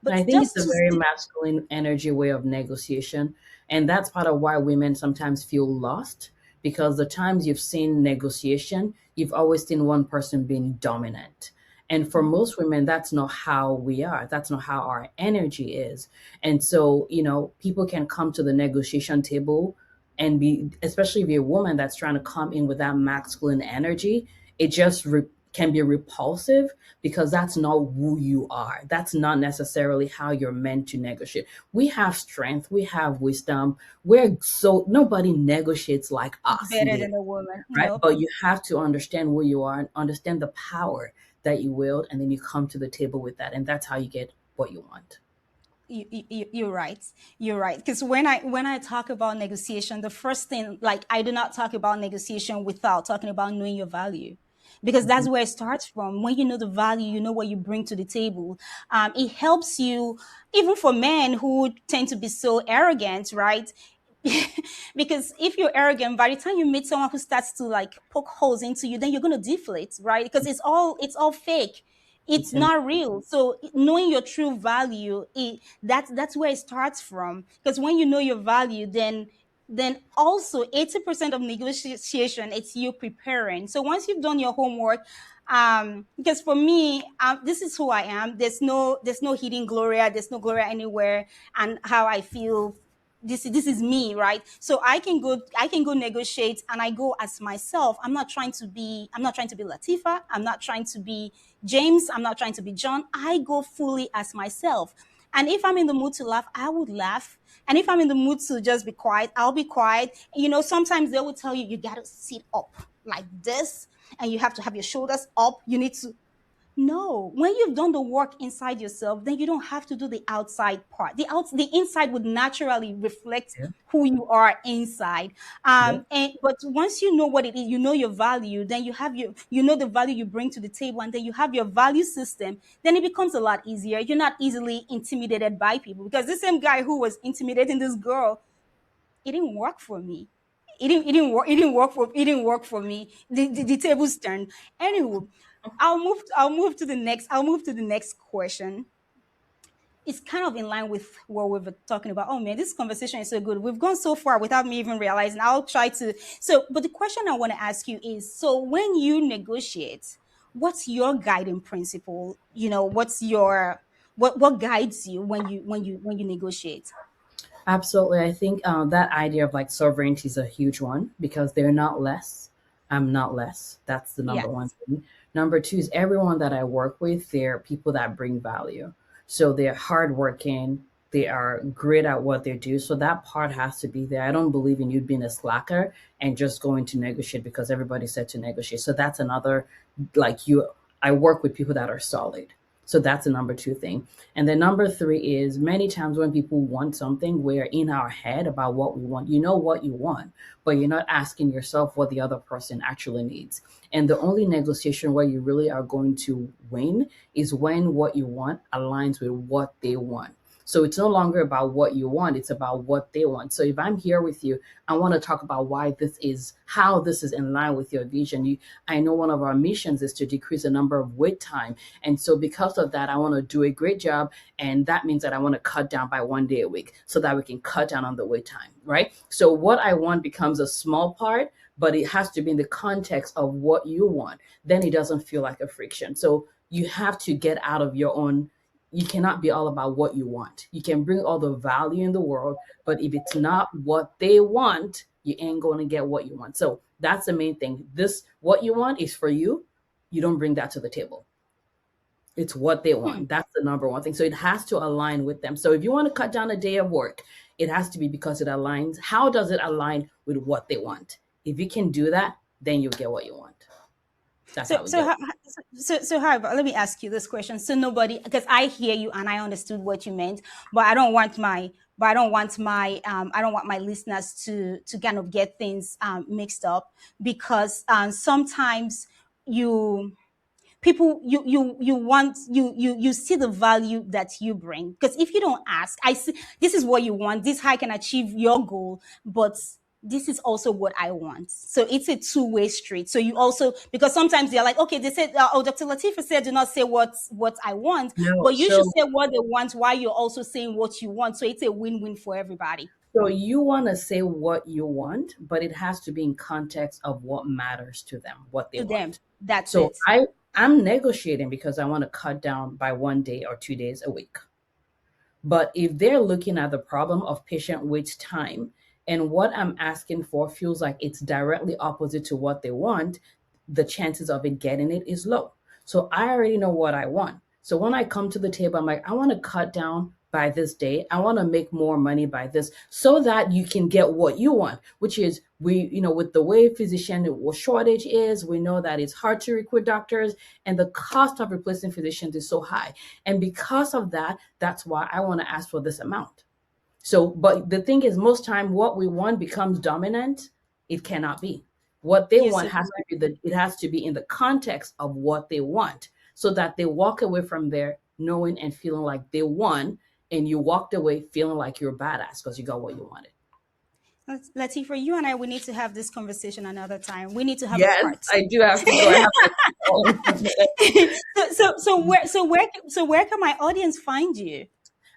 And But I think it's just a to very see, masculine energy way of negotiation. And that's part of why women sometimes feel lost, because the times you've seen negotiation, you've always seen one person being dominant. And for most women, that's not how we are. That's not how our energy is. And so, people can come to the negotiation table and be, especially if you're a woman that's trying to come in with that masculine energy, it just can be repulsive because that's not who you are. That's not necessarily how you're meant to negotiate. We have strength, we have wisdom. Nobody negotiates like us better here, than a woman. right? Nope. But you have to understand who you are and understand the power that you wield, and then you come to the table with that, and that's how you get what you want. You're right. You're right. Because when I talk about negotiation, the first thing, like, I do not talk about negotiation without talking about knowing your value, because Mhm. that's where it starts from. When you know the value, you know what you bring to the table. It helps you, even for men who tend to be so arrogant, right? Because if you're arrogant, by the time you meet someone who starts to like poke holes into you, then you're going to deflate, right? Because it's all fake. It's It's in, not real. So knowing your true value, that's where it starts from. Because when you know your value, then also 80% of negotiation, it's you preparing. So once you've done your homework, because for me, this is who I am. There's no hidden Gloria. There's no Gloria anywhere. And how I feel, this is me, right? So I can go negotiate, and I go as myself. I'm not trying to be Latifa. I'm not trying to be James. I'm not trying to be John. I go fully as myself. And if I'm in the mood to laugh, I would laugh. And if I'm in the mood to just be quiet, I'll be quiet. Sometimes they will tell you, you got to sit up like this, and you have to have your shoulders up. You need to, no, when you've done the work inside yourself, then you don't have to do the outside part. The inside would naturally reflect yeah, who you are inside. yeah, And but once you know what it is, you know your value, then you know the value you bring to the table, and then you have your value system, then it becomes a lot easier. You're not easily intimidated by people, because the same guy who was intimidating this girl, it didn't work for me. It didn't work for me. The tables turned. Anyway, I'll move to the next question. It's kind of in line with what we were talking about. Oh man, this conversation is so good. We've gone so far without me even realizing. I'll try to. So, but the question I want to ask you is: so when you negotiate, what's your guiding principle? What's your what guides you when you negotiate? Absolutely. I think that idea of like sovereignty is a huge one because they're not less. I'm not less. That's the number one Yes. thing. Number two is everyone that I work with, they're people that bring value. So they're hardworking. They are great at what they do. So that part has to be there. I don't believe in you being a slacker and just going to negotiate because everybody said to negotiate. So that's another, like you, I work with people that are solid. So that's the number two thing. And then number three is many times when people want something, we're in our head about what we want. You know what you want, but you're not asking yourself what the other person actually needs. And the only negotiation where you really are going to win is when what you want aligns with what they want. So it's no longer about what you want, it's about what they want. So if I'm here with you, I want to talk about why this is, how this is in line with your vision. I know one of our missions is to decrease the number of wait time. And so because of that, I want to do a great job. And that means that I want to cut down by 1 day a week so that we can cut down on the wait time, right? So what I want becomes a small part, but it has to be in the context of what you want. Then it doesn't feel like a friction. So you have to get out of your own. You cannot be all about what you want. You can bring all the value in the world, but if it's not what they want, you ain't going to get what you want. So that's the main thing. This, what you want is for you. You don't bring that to the table. It's what they Hmm. want. That's the number one thing. So it has to align with them. So if you want to cut down a day of work, it has to be because it aligns. How does it align with what they want? If you can do that, then you'll get what you want. That's So, how we so, get it. how, however, let me ask you this question. So nobody, because I hear you and I understood what you meant, but I don't want my listeners to kind of get things mixed up because sometimes you people you want you see the value that you bring, because if you don't ask, I see this is what you want, this how I can achieve your goal, but this is also what I want. So it's a two-way street. So you also, because sometimes they're like, okay, they said, oh, Dr. Latifa said do not say what I want, No, but you should say what they want while you're also saying what you want, so it's a win-win for everybody. so you want to say what you want, but it has to be in context of what matters to them, what they To them, want. that's So it. I'm negotiating because I want to cut down by 1 day or 2 days a week. But if they're looking at the problem of patient wait time and what I'm asking for feels like it's directly opposite to what they want, the chances of it getting it is low. So I already know what I want. So when I come to the table, I'm like, I want to cut down by this day. I want to make more money by this so that you can get what you want, which is with the way physician shortage is, we know that it's hard to recruit doctors and the cost of replacing physicians is so high. And because of that, that's why I want to ask for this amount. So, but the thing is, most time what we want becomes dominant. It cannot be. What they You're want so has to correct. be it has to be in the context of what they want, so that they walk away from there knowing and feeling like they won, and you walked away feeling like you're badass because you got what you wanted. Latifa, you and I, we need to have this conversation another time. We need to have a Yes, part. I do have to go. I have to call in a minute. So where can my audience find you?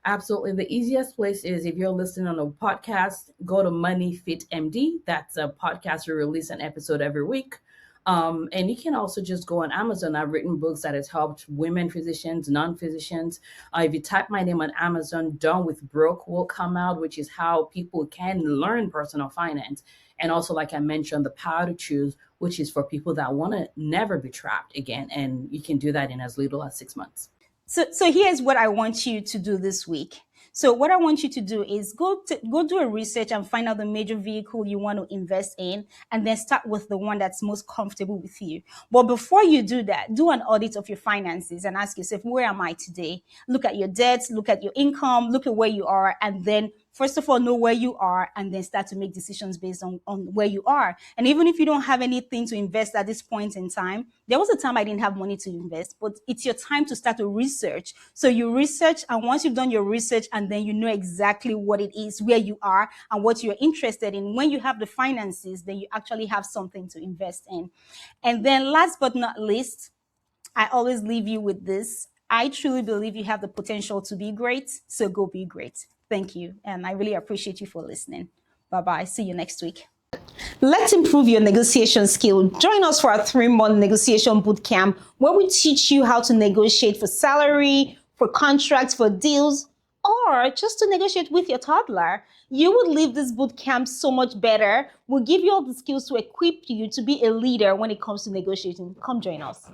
Absolutely. The easiest place is if you're listening on a podcast, go to Money Fit MD. That's a podcast. We release an episode every week. And you can also just go on Amazon. I've written books that has helped women physicians, non-physicians. If you type my name on Amazon, Done with Broke will come out, which is how people can learn personal finance. And also, like I mentioned, The Power to Choose, which is for people that want to never be trapped again. And you can do that in as little as 6 months. So here's what I want you to do this week. So what I want you to do is go do a research and find out the major vehicle you want to invest in, and then start with the one that's most comfortable with you. But before you do that, do an audit of your finances and ask yourself, where am I today? Look at your debts, look at your income, look at where you are, and then first of all know where you are, and then start to make decisions based on where you are. And even if you don't have anything to invest at this point in time, there was a time I didn't have money to invest, but it's your time to start to research. So you research, and once you've done your research and then you know exactly what it is, where you are and what you're interested in, when you have the finances, then you actually have something to invest in. And then last but not least, I always leave you with this. I truly believe you have the potential to be great, so go be great. Thank you. And I really appreciate you for listening. Bye bye. See you next week. Let's improve your negotiation skill. Join us for our 3-month negotiation bootcamp where we teach you how to negotiate for salary, for contracts, for deals, or just to negotiate with your toddler. You would leave this boot camp so much better. We'll give you all the skills to equip you to be a leader when it comes to negotiating. Come join us.